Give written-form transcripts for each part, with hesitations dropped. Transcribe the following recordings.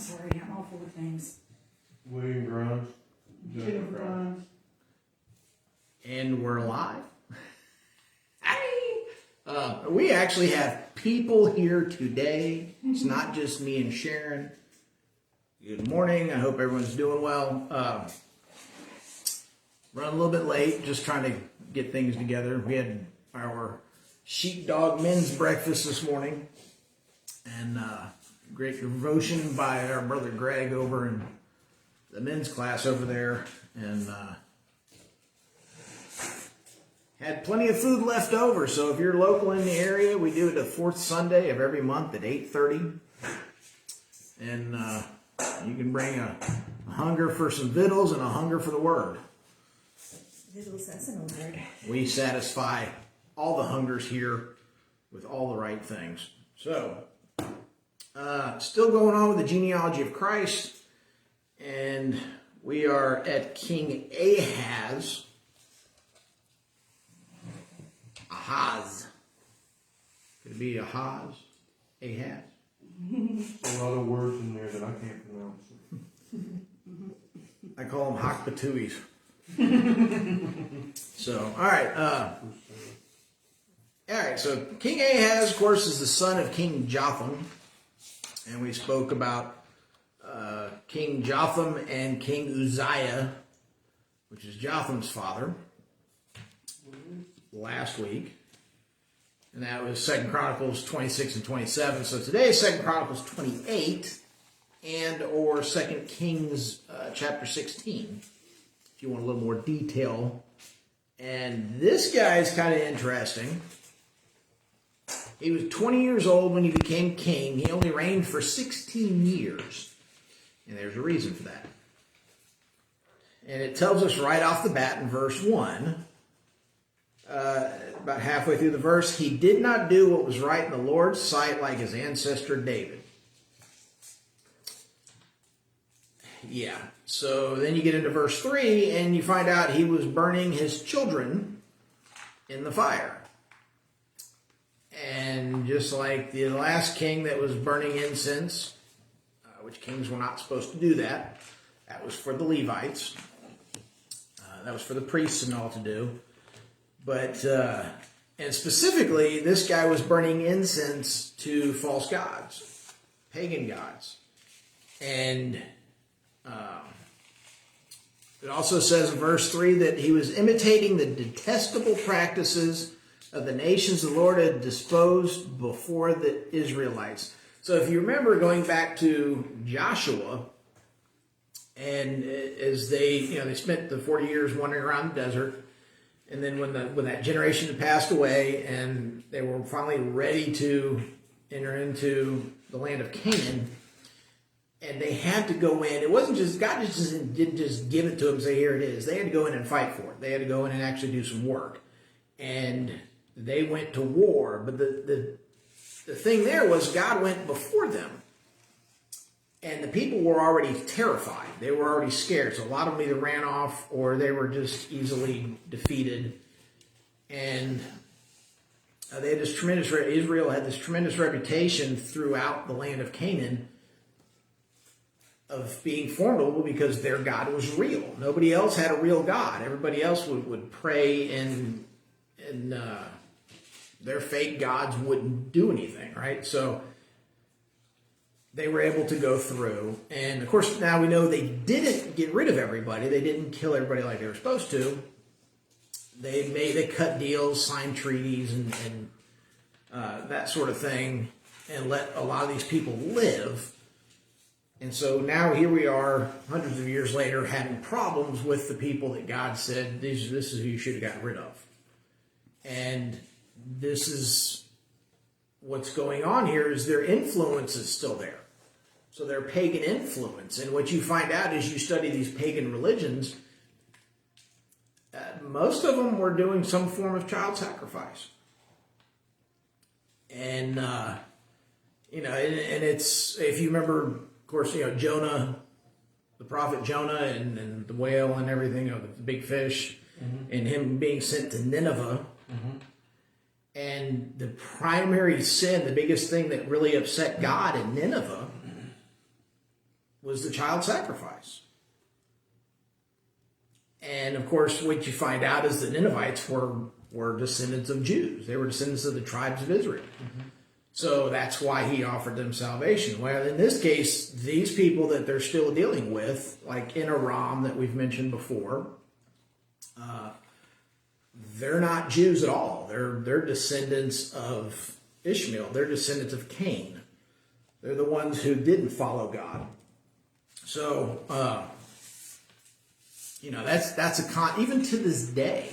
sorry, I'm awful with names. William Grimes. Jennifer Grimes. And we're live. We actually have people here today. It's not just me and Sharon. Good morning. I hope everyone's doing well. Running a little bit late, just trying to get things together. We had our sheepdog men's breakfast this morning, and great devotion by our brother Greg over in the men's class over there, and had plenty of food left over. So if you're local in the area, we do it the fourth Sunday of every month at 8:30, and you can bring a hunger for some victuals and a hunger for the word. Victuals, that's an old word. We satisfy all the hungers here with all the right things. So, still going on with the genealogy of Christ, and we are at King Ahaz. Ahaz. Could it be Ahaz? Ahaz? A lot of words in there that I can't pronounce. I call them Hakpatuis. So, all right, so King Ahaz, of course, is the son of King Jotham, and we spoke about King Jotham and King Uzziah, which is Jotham's father, last week, and that was 2 Chronicles 26 and 27. So today is 2 Chronicles 28 and or 2 Kings chapter 16, if you want a little more detail. And this guy is kind of interesting. He was 20 years old when he became king. He only reigned for 16 years. And there's a reason for that. And it tells us right off the bat in verse 1, about halfway through the verse, he did not do what was right in the Lord's sight like his ancestor David. Yeah, so then you get into verse 3 and you find out he was burning his children in the fire. And just like the last king that was burning incense, which kings were not supposed to do that, that was for the Levites. That was for the priests and all to do. But, and specifically, this guy was burning incense to false gods, pagan gods. And it also says in verse 3 that he was imitating the detestable practices of the nations the Lord had disposed before the Israelites. So if you remember going back to Joshua, and as they spent the 40 years wandering around the desert, and then when that generation had passed away and they were finally ready to enter into the land of Canaan, and they had to go in. It wasn't just, God didn't just give it to them and say, here it is. They had to go in and fight for it. They had to go in and actually do some work. And they went to war. But the thing there was God went before them. And the people were already terrified. They were already scared. So a lot of them either ran off or they were just easily defeated. And they had this tremendous, Israel had this tremendous reputation throughout the land of Canaan of being formidable because their God was real. Nobody else had a real God. Everybody else would pray and their fake gods wouldn't do anything, right? So they were able to go through. And of course, now we know they didn't get rid of everybody. They didn't kill everybody like they were supposed to. They cut deals, signed treaties, and that sort of thing, and let a lot of these people live. And so now here we are, hundreds of years later, having problems with the people that God said, this is who you should have gotten rid of. And this is what's going on here is their influence is still there. So their pagan influence. And what you find out as you study these pagan religions, most of them were doing some form of child sacrifice. And, and it's, if you remember, of course, Jonah, the prophet Jonah and the whale and everything, the big fish, and him being sent to Nineveh. And the primary sin, the biggest thing that really upset God in Nineveh was the child sacrifice. And of course, what you find out is the Ninevites were descendants of Jews. They were descendants of the tribes of Israel. Mm-hmm. So that's why he offered them salvation. Well, in this case, these people that they're still dealing with, like in Aram that we've mentioned before, they're not Jews at all. They're descendants of Ishmael. They're descendants of Cain. They're the ones who didn't follow God. So, even to this day,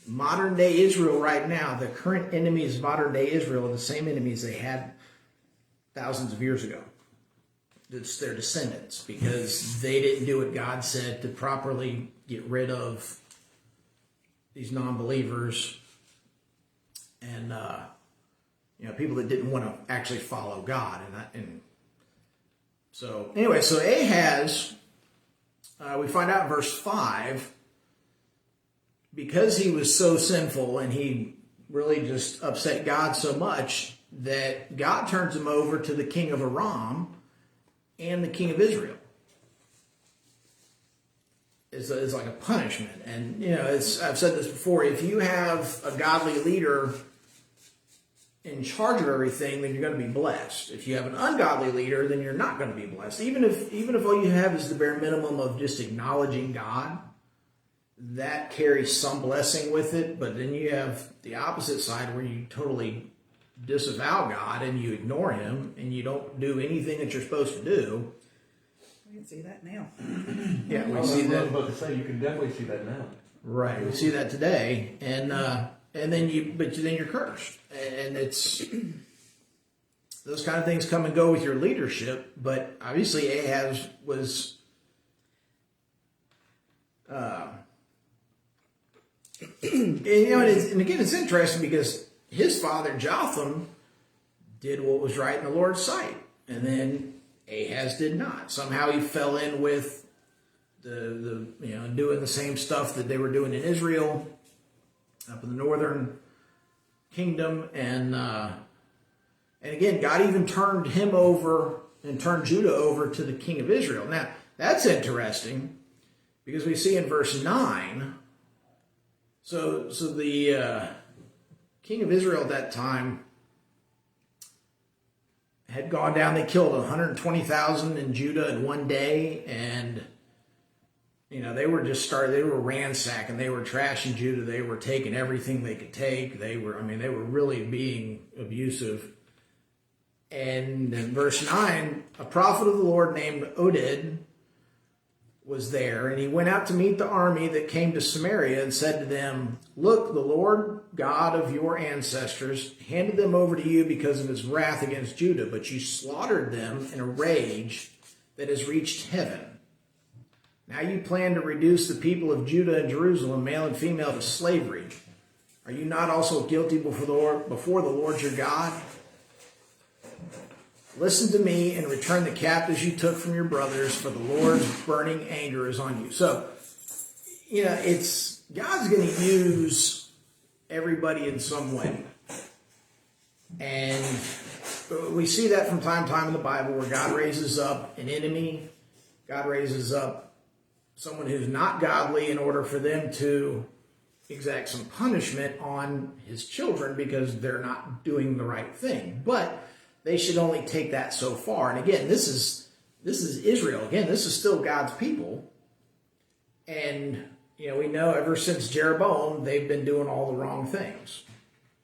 modern day Israel right now, the current enemies of modern day Israel are the same enemies they had thousands of years ago. It's their descendants, because they didn't do what God said to properly get rid of these non-believers and people that didn't want to actually follow God. So Ahaz, we find out in verse 5, because he was so sinful and he really just upset God so much that God turns him over to the king of Aram and the king of Israel. Is like a punishment. And, I've said this before, if you have a godly leader in charge of everything, then you're going to be blessed. If you have an ungodly leader, then you're not going to be blessed. Even if all you have is the bare minimum of just acknowledging God, that carries some blessing with it. But then you have the opposite side where you totally disavow God and you ignore him and you don't do anything that you're supposed to do. We can see that now. Yeah, we I was see that. about to say, you can definitely see that now. Right, we see that today, and then you're cursed, and it's those kind of things come and go with your leadership. But obviously, Ahaz was. And again, it's interesting because his father Jotham did what was right in the Lord's sight, and then Ahaz did not. Somehow he fell in with the doing the same stuff that they were doing in Israel, up in the northern kingdom, and again, God even turned him over and turned Judah over to the king of Israel. Now that's interesting because we see in verse 9. So the king of Israel at that time had gone down. They killed 120,000 in Judah in one day, and they were ransacking, they were trashing Judah, they were taking everything they could take. They were really being abusive. And in verse 9, a prophet of the Lord named Oded was there, and he went out to meet the army that came to Samaria and said to them, "Look, the Lord God of your ancestors handed them over to you because of his wrath against Judah, but you slaughtered them in a rage that has reached heaven. Now you plan to reduce the people of Judah and Jerusalem, male and female, to slavery. Are you not also guilty before the Lord your God? Listen to me and return the captives you took from your brothers, for the Lord's burning anger is on you." So, it's God's going to use everybody in some way. And we see that from time to time in the Bible where God raises up an enemy. God raises up someone who's not godly in order for them to exact some punishment on his children because they're not doing the right thing. But they should only take that so far. And again, this is Israel. Again, this is still God's people. And, we know ever since Jeroboam, they've been doing all the wrong things.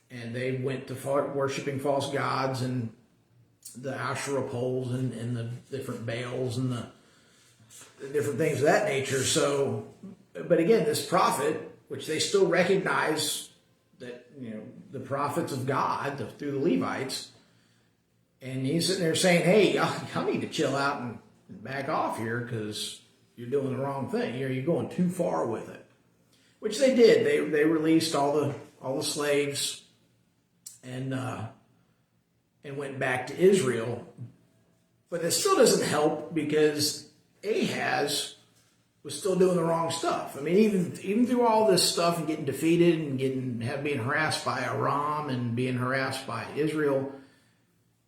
And they went to worshiping false gods and the Asherah poles and the different Baals and the different things of that nature. So, but again, this prophet, which they still recognize that, the prophets of God through the Levites, and he's sitting there saying, "Hey, y'all need to chill out and back off here because you're doing the wrong thing. You're going too far with it," which they did. They released all the slaves and went back to Israel. But it still doesn't help because Ahaz was still doing the wrong stuff. I mean, even through all this stuff and getting defeated and being harassed by Aram and being harassed by Israel,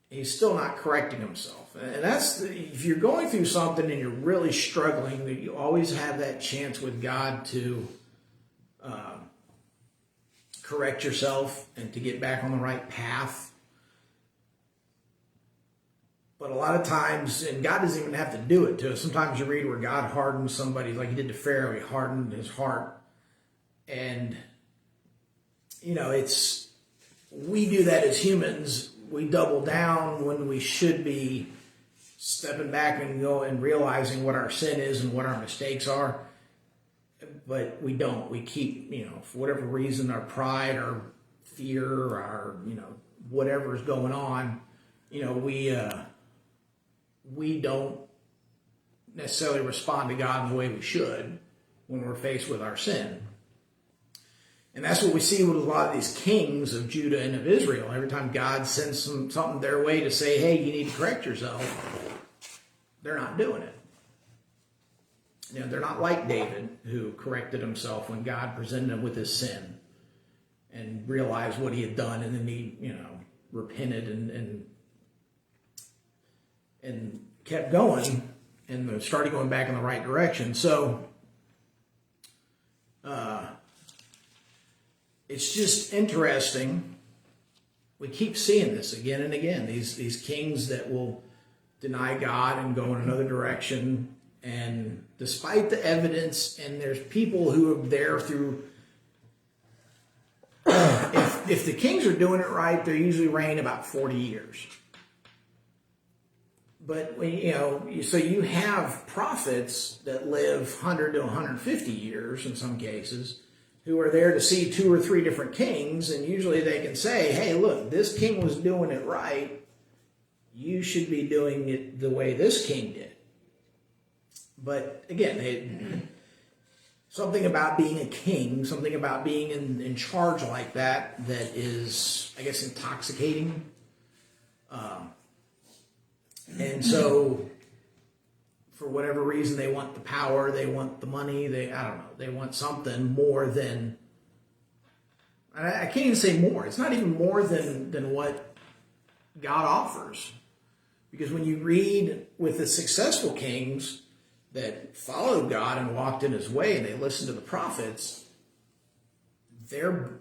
he's still not correcting himself. And that's, if you're going through something and you're really struggling, you always have that chance with God to correct yourself and to get back on the right path. But a lot of times, and God doesn't even have to do it to us. Sometimes you read where God hardened somebody, like he did to Pharaoh, he hardened his heart. And, you know, we do that as humans. We double down when we should be stepping back and realizing what our sin is and what our mistakes are. But we don't. We keep, for whatever reason, our pride, our fear, our, whatever is going on, we don't necessarily respond to God in the way we should when we're faced with our sin. And that's what we see with a lot of these kings of Judah and of Israel. Every time God sends something their way to say, hey, you need to correct yourself, they're not doing it. They're not like David, who corrected himself when God presented him with his sin and realized what he had done, and then he, repented and kept going and started going back in the right direction. So, it's just interesting. We keep seeing this again and again. These kings that will deny God and go in another direction. And despite the evidence, and there's people who are there through, if the kings are doing it right, they usually reign about 40 years. But, so you have prophets that live 100 to 150 years in some cases, who are there to see 2 or 3 different kings, and usually they can say, hey, look, this king was doing it right. You should be doing it the way this king did. But again, something about being a king, something about being in charge like that is, I guess, intoxicating. And so, for whatever reason, they want the power, they want the money, I don't know, they want something more than, I can't even say more. It's not even more than what God offers. Because when you read with the successful kings that followed God and walked in his way and they listened to the prophets, the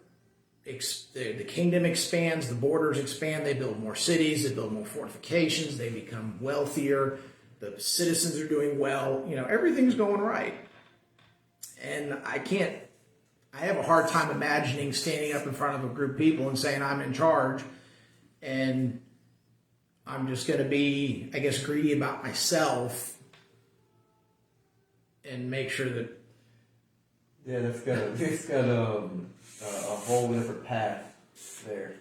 kingdom expands, the borders expand, they build more cities, they build more fortifications, they become wealthier, the citizens are doing well, everything's going right. And I have a hard time imagining standing up in front of a group of people and saying I'm in charge and I'm just going to be, I guess, greedy about myself and make sure that. Yeah, it's got a whole different path there.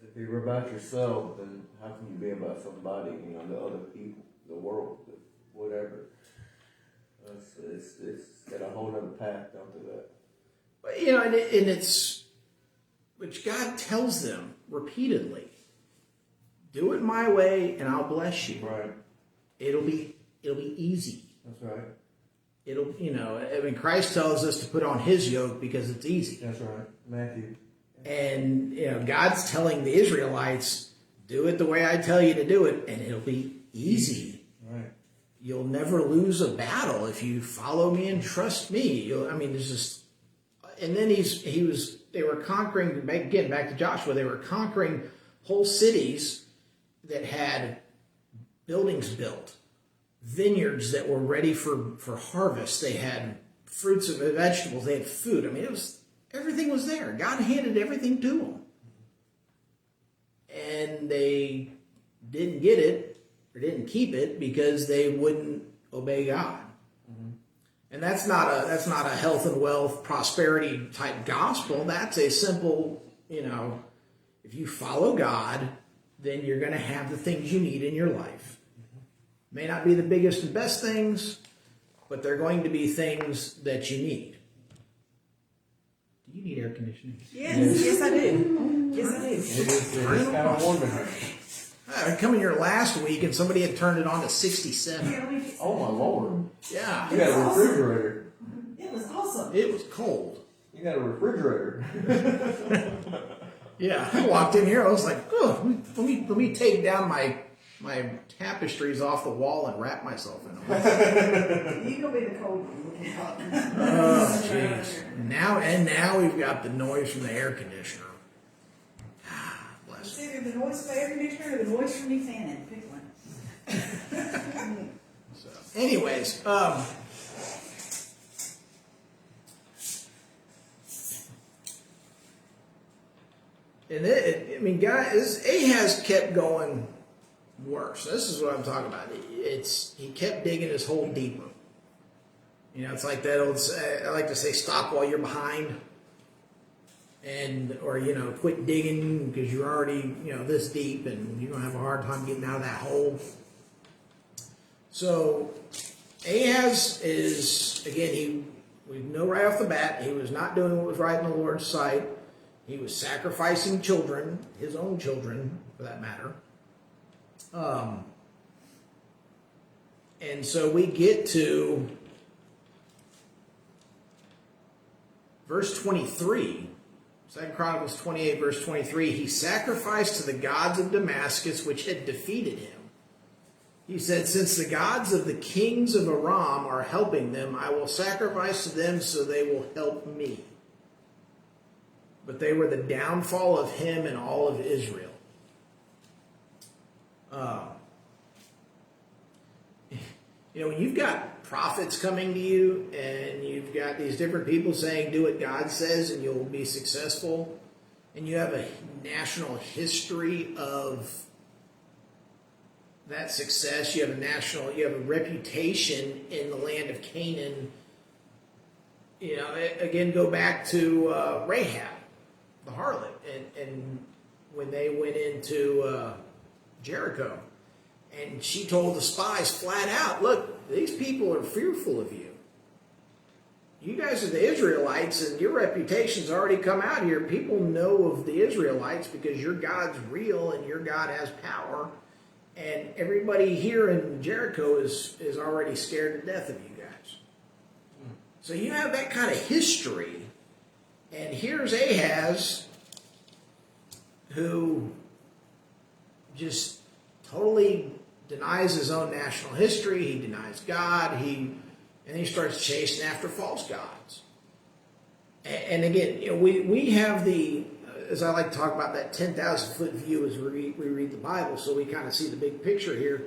If you're about yourself, then how can you be about somebody, the other people, the world, whatever? It's got a whole other path down to that. But, and it's, which God tells them repeatedly, do it my way and I'll bless you. Right. It'll be easy. That's right. Christ tells us to put on his yoke because it's easy. That's right. Matthew. And, God's telling the Israelites, do it the way I tell you to do it, and it'll be easy. Right. You'll never lose a battle if you follow me and trust me. There's just, and then they were conquering, again, back to Joshua, they were conquering whole cities that had buildings built, vineyards that were ready for harvest. They had fruits and vegetables. They had food. Everything was there. God handed everything to them. And they didn't get it or didn't keep it because they wouldn't obey God. Mm-hmm. And that's not a health and wealth, prosperity type gospel. That's a simple, if you follow God, then you're going to have the things you need in your life. May not be the biggest and best things, but they're going to be things that you need. Do you need air conditioning? Yes, I do. Yes, I do. It's kind of warm in here. I come in here last week and somebody had turned it on to 67. Oh my Lord. Yeah. You got a refrigerator. It was awesome. It was cold. You got a refrigerator. Yeah, I walked in here. I was like, oh, let me take down my tapestries off the wall and wrap myself in them. You gonna be the cold one. Look out. Oh, jeez. Now we've got the noise from the air conditioner. Bless It's it. either the noise from the air conditioner or the noise from me fanning. Pick one. So, anyways, and I mean, guys, Ahaz kept going worse. This is what I'm talking about. He kept digging his hole deeper. You know, it's like that old. I like to say, stop while you're behind, or quit digging because you're already this deep, and you're gonna have a hard time getting out of that hole. So Ahaz is we know right off the bat he was not doing what was right in the Lord's sight. He was sacrificing children, his own children, for that matter. And so we get to verse 23, 2 Chronicles 28, verse 23. He sacrificed to the gods of Damascus, which had defeated him. He said, since the gods of the kings of Aram are helping them, I will sacrifice to them so they will help me. But they were the downfall of him and all of Israel. When you've got prophets coming to you and you've got these different people saying, do what God says and you'll be successful, and you have a national history of that success, you have a reputation in the land of Canaan. Again, go back to Rahab, the harlot, and when they went into Jericho, and she told the spies flat out, look, these people are fearful of you. You guys are the Israelites, and your reputation's already come out here. People know of the Israelites because your God's real and your God has power. And everybody here in Jericho is already scared to death of you guys. So you have that kind of history. And here's Ahaz, who just totally denies his own national history. He denies God. And he starts chasing after false gods. And again, we have as I like to talk about, that 10,000 foot view as we read the Bible, so we kind of see the big picture here.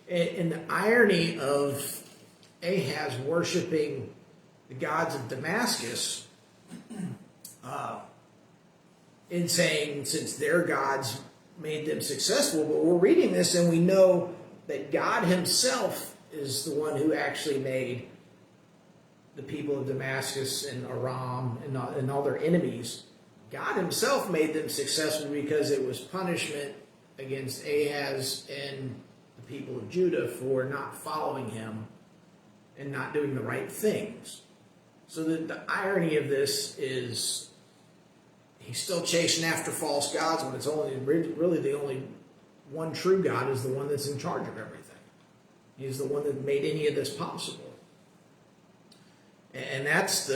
And the irony of Ahaz worshiping the gods of Damascus, in saying since their gods made them successful, but we're reading this and we know that God himself is the one who actually made the people of Damascus and Aram and all their enemies. God himself made them successful because it was punishment against Ahaz and the people of Judah for not following him and not doing the right things. So the irony of this is he's still chasing after false gods when it's really the only one true God is the one that's in charge of everything. He's the one that made any of this possible. And that's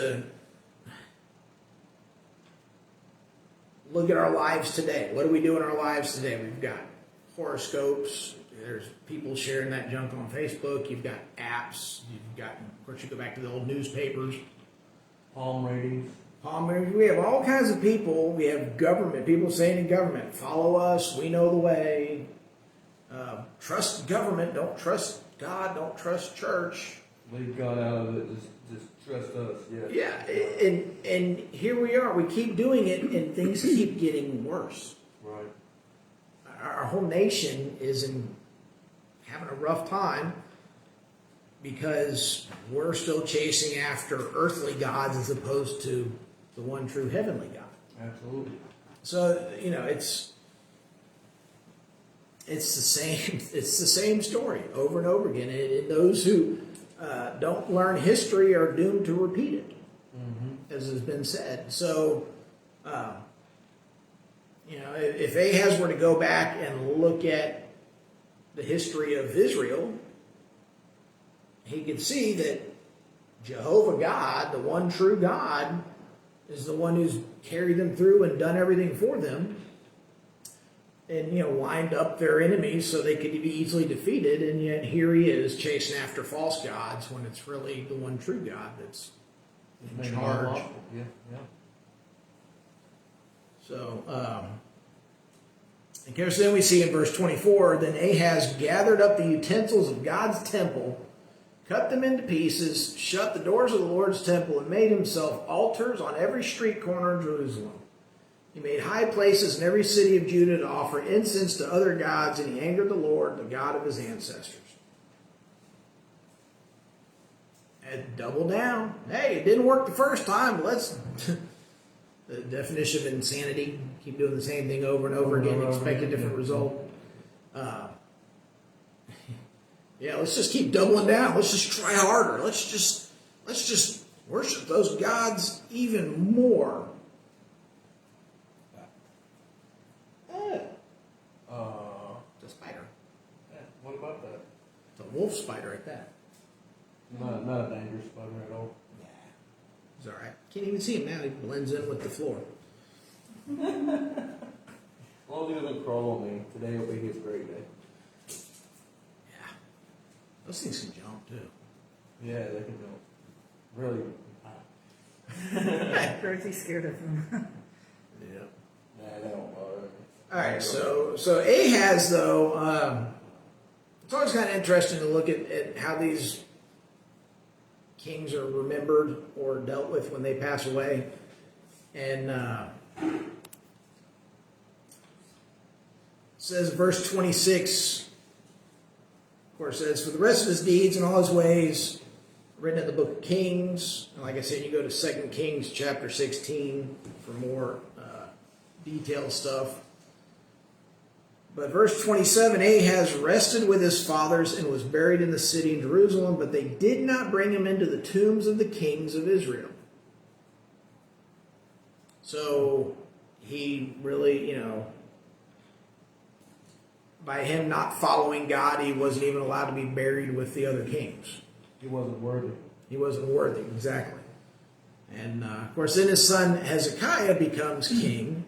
look at our lives today. What do we do in our lives today? We've got horoscopes. There's people sharing that junk on Facebook. You've got apps. You've got, of course, you go back to the old newspapers. Palm readings. We have all kinds of people. We have government, people saying in government, follow us, we know the way. Trust government, don't trust God, don't trust church. Leave God out of it, just trust us, Yeah, and here we are. We keep doing it, and things keep getting worse. Right. Our whole nation is having a rough time because we're still chasing after earthly gods as opposed to the one true heavenly God. Absolutely. So it's the same story over and over again. And those who don't learn history are doomed to repeat it, as has been said. So, if Ahaz were to go back and look at the history of Israel, he could see that Jehovah God, the one true God, is the one who's carried them through and done everything for them. and lined up their enemies so they could be easily defeated, and yet here he is chasing after false gods when it's really the one true God that's in Maybe charge. unlawful. Yeah, yeah. So, of course, then we see in verse 24, then Ahaz gathered up the utensils of God's temple, cut them into pieces, shut the doors of the Lord's temple, and made himself altars on every street corner in Jerusalem. He made high places in every city of Judah to offer incense to other gods, and he angered the Lord, the God of his ancestors. And double down. Hey, it didn't work the first time, but let's... The definition of insanity, keep doing the same thing over and over again, expect a different result. Yeah, let's just keep doubling down. Let's just try harder. Let's just worship those gods even more. It's a spider. What about that? It's a wolf spider at that. Not a dangerous spider at all. Yeah, he's all right. Can't even see him now. He blends in with the floor. As long as he doesn't crawl on me, today will be his great day. Yeah, those things can jump too. Yeah, they can jump. Really. Rosie's scared of him. Yeah. Nah, they don't bother me. All right, so Ahaz, though, it's always kind of interesting to look at how these kings are remembered or dealt with when they pass away. And it says, verse 26, of course, it says, for the rest of his deeds and all his ways, written in the book of Kings. And like I said, you go to 2 Kings chapter 16 for more detailed stuff. But verse 27, Ahaz rested with his fathers and was buried in the city in Jerusalem, but they did not bring him into the tombs of the kings of Israel. So he really, by him not following God, he wasn't even allowed to be buried with the other kings. He wasn't worthy. He wasn't worthy, exactly. And of course, then his son Hezekiah becomes king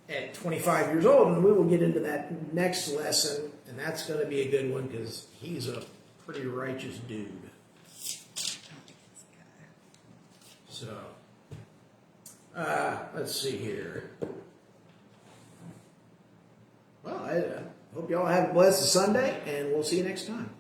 at 25 years old, and we will get into that next lesson, and that's going to be a good one because he's a pretty righteous dude. So, let's see here. Well, I hope y'all have a blessed Sunday, and we'll see you next time.